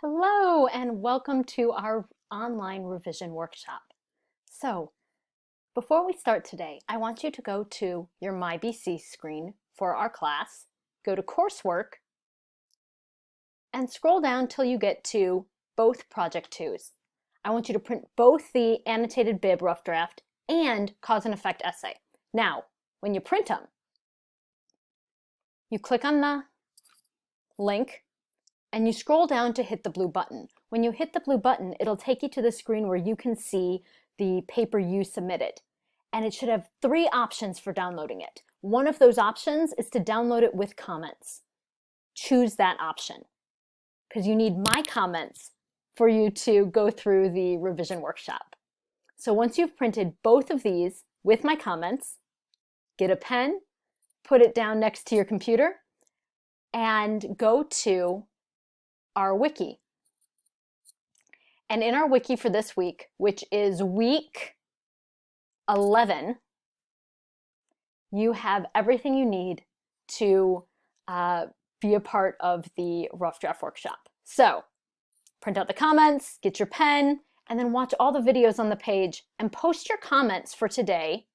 Hello and welcome to our online revision workshop. So before we start today, I want you to go to your MyBC screen for our class, go to coursework, and scroll down till you get to both Project 2s. I want you to print both the annotated bib rough draft and cause and effect essay. Now, when you print them, you click on the link and you scroll down to hit the blue button. When you hit the blue button, it'll take you to the screen where you can see the paper you submitted. And it should have 3 options for downloading it. One of those options is to download it with comments. Choose that option because you need my comments for you to go through the revision workshop. So once you've printed both of these with my comments, get a pen, put it down next to your computer, and go to our wiki. And in our wiki for this week, which is week 11, you have everything you need to be a part of the rough draft workshop. So print out the comments, get your pen, and then watch all the videos on the page and post your comments for today,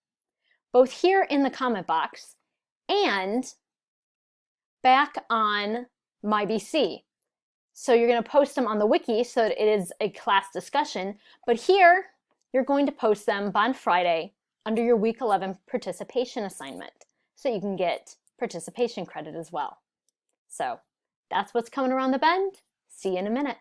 both here in the comment box and back on MyBC. So you're going to post them on the wiki so that it is a class discussion, but here you're going to post them on Friday under your week 11 participation assignment so you can get participation credit as well. So that's what's coming around the bend. See you in a minute.